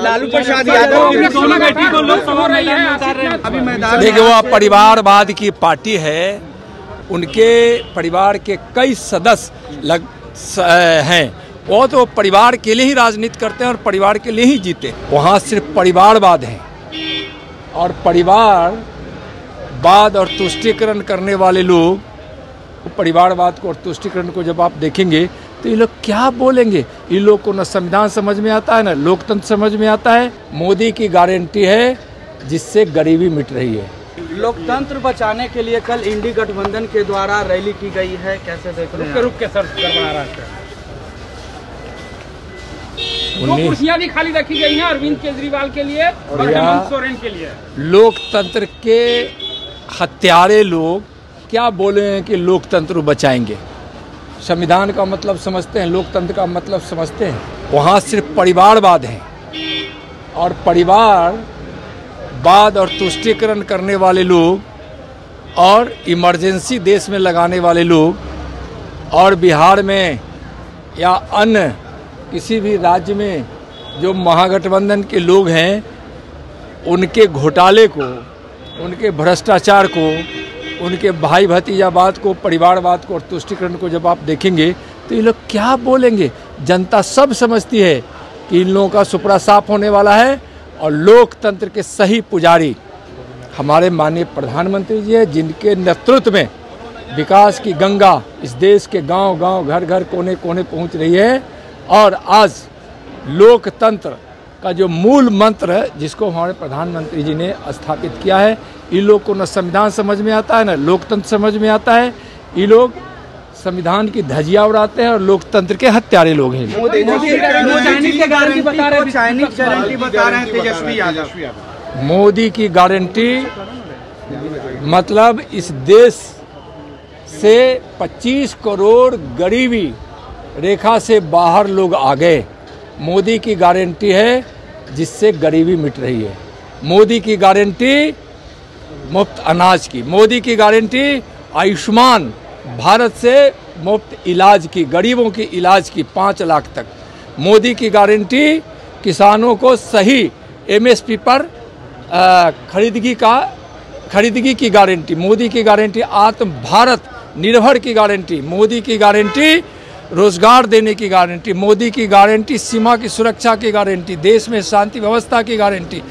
लालू प्रसाद यादव देखिए, वो परिवारवाद की पार्टी है। उनके परिवार के कई सदस्य हैं। वो तो परिवार के लिए ही राजनीति करते हैं और परिवार के लिए ही जीते। वहाँ सिर्फ परिवारवाद है और परिवारवाद और तुष्टीकरण करने वाले लोग, परिवारवाद को और तुष्टीकरण को जब आप देखेंगे तो ये लोग क्या बोलेंगे। इन लोग को न संविधान समझ में आता है न लोकतंत्र समझ में आता है। मोदी की गारंटी है जिससे गरीबी मिट रही है। लोकतंत्र बचाने के लिए कल इंडी गठबंधन के द्वारा रैली की गई है, कैसे देख रहे हैं? रुक के सर गड़बड़ा रहा है। दो कुर्सियां भी खाली रखी गई हैं अरविंद केजरीवाल के लिए और हेमंत सोरेन के लिए। लोकतंत्र के हत्यारे लोग क्या बोले हैं कि लोकतंत्र बचाएंगे। संविधान का मतलब समझते हैं, लोकतंत्र का मतलब समझते हैं। वहाँ सिर्फ परिवारवाद है और परिवारवाद और तुष्टीकरण करने वाले लोग और इमरजेंसी देश में लगाने वाले लोग और बिहार में या अन्य किसी भी राज्य में जो महागठबंधन के लोग हैं, उनके घोटाले को, उनके भ्रष्टाचार को, उनके भाई भतीजावाद को, परिवारवाद को और तुष्टीकरण को जब आप देखेंगे तो ये लोग क्या बोलेंगे। जनता सब समझती है कि इन लोगों का सुपड़ा साफ होने वाला है और लोकतंत्र के सही पुजारी हमारे माननीय प्रधानमंत्री जी हैं, जिनके नेतृत्व में विकास की गंगा इस देश के गांव गांव, घर घर, कोने कोने पहुंच रही है। और आज लोकतंत्र का जो मूल मंत्र है जिसको हमारे प्रधानमंत्री जी ने स्थापित किया है, इन लोग को न संविधान समझ में आता है न लोकतंत्र समझ में आता है। ये लोग संविधान की धज्जियां उड़ाते हैं और लोकतंत्र के हत्यारे लोग हैं। मोदी की गारंटी मतलब इस देश से 25 करोड़ गरीबी रेखा से बाहर लोग आ गए। मोदी की गारंटी है जिससे गरीबी मिट रही है। मोदी की गारंटी मुफ्त अनाज की, मोदी की गारंटी आयुष्मान भारत से मुफ्त इलाज की, गरीबों की इलाज की 5 लाख तक। मोदी की गारंटी किसानों को सही MSP पर खरीदगी की गारंटी। मोदी की गारंटी आत्म भारत निर्भर की गारंटी। मोदी की गारंटी रोजगार देने की गारंटी। मोदी की गारंटी सीमा की सुरक्षा की गारंटी, देश में शांति व्यवस्था की गारंटी।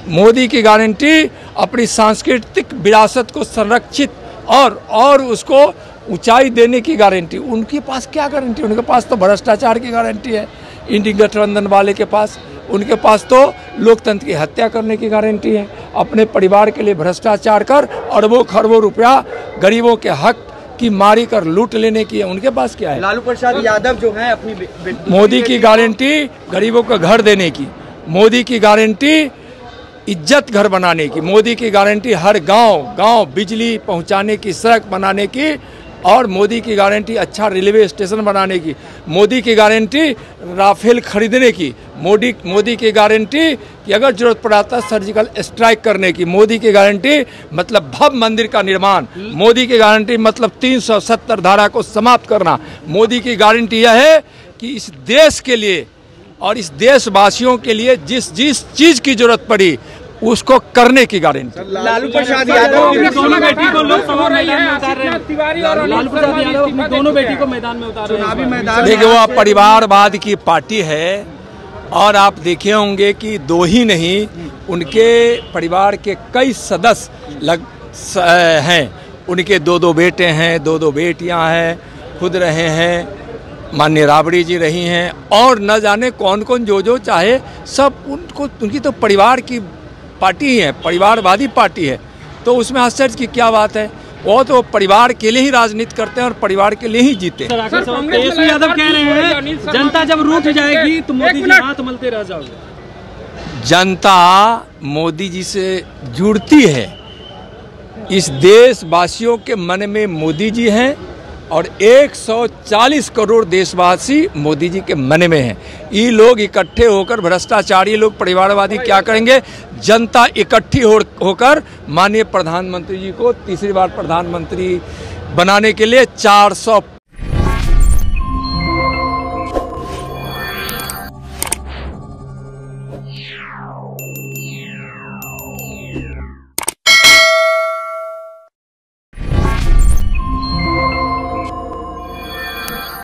मोदी की गारंटी अपनी सांस्कृतिक विरासत को संरक्षित और उसको ऊंचाई देने की गारंटी। उनके पास क्या गारंटी? उनके पास तो भ्रष्टाचार की गारंटी है इंडी गठबंधन वाले के पास। उनके पास तो लोकतंत्र की हत्या करने की गारंटी है। अपने परिवार के लिए भ्रष्टाचार कर अरबों खरबों रुपया गरीबों के हक की मारी कर लूट लेने की है। उनके पास क्या है? लालू प्रसाद यादव जो हैं अपनी मोदी की गारंटी गरीबों को घर देने की। मोदी की गारंटी इज्जत घर बनाने की। मोदी की गारंटी हर गांव बिजली पहुंचाने की, सड़क बनाने की। और मोदी की गारंटी अच्छा रेलवे स्टेशन बनाने की। मोदी की गारंटी राफेल खरीदने की। मोदी की गारंटी कि अगर जरूरत पड़ा था सर्जिकल स्ट्राइक करने की। मोदी की गारंटी मतलब भव्य मंदिर का निर्माण। मोदी की गारंटी मतलब 370 धारा को समाप्त करना। मोदी की गारंटी यह है कि इस देश के लिए और इस देशवासियों के लिए जिस चीज की जरूरत पड़ी उसको करने की गारंटी। लालू प्रसाद यादव दोनों बेटी को लोकसभा मैदान में उतार रहे हैं। तिवारी और लालू प्रसाद यादव अपनी दोनों बेटी को मैदान में उतार रहे हैं। चुनावी मैदान। देखिए, वो परिवारवाद की पार्टी है और आप देखे होंगे कि दो ही नहीं, उनके परिवार के कई सदस्य हैं। उनके 2 बेटे हैं, 2 बेटियां हैं, खुद रहे हैं, माननीय राबड़ी जी रही हैं और न जाने कौन कौन जो चाहे सब उनकी तो परिवार की पार्टी है, परिवारवादी पार्टी है। तो उसमें आश्चर्य की क्या बात है? वो तो परिवार के लिए ही राजनीति करते हैं और परिवार के लिए ही जीते। तेजस्वी यादव कह रहे हैं जनता जब रूठ जाएगी तो मोदी जी हाथ मलते रह जाओगे। जनता मोदी जी से जुड़ती है। इस देशवासियों के मन में मोदी जी हैं और 140 करोड़ देशवासी मोदी जी के मन में हैं। ये लोग इकट्ठे होकर, भ्रष्टाचारी लोग, परिवारवादी क्या करेंगे? जनता इकट्ठी होकर माननीय प्रधानमंत्री जी को तीसरी बार प्रधानमंत्री बनाने के लिए 400 Yeah.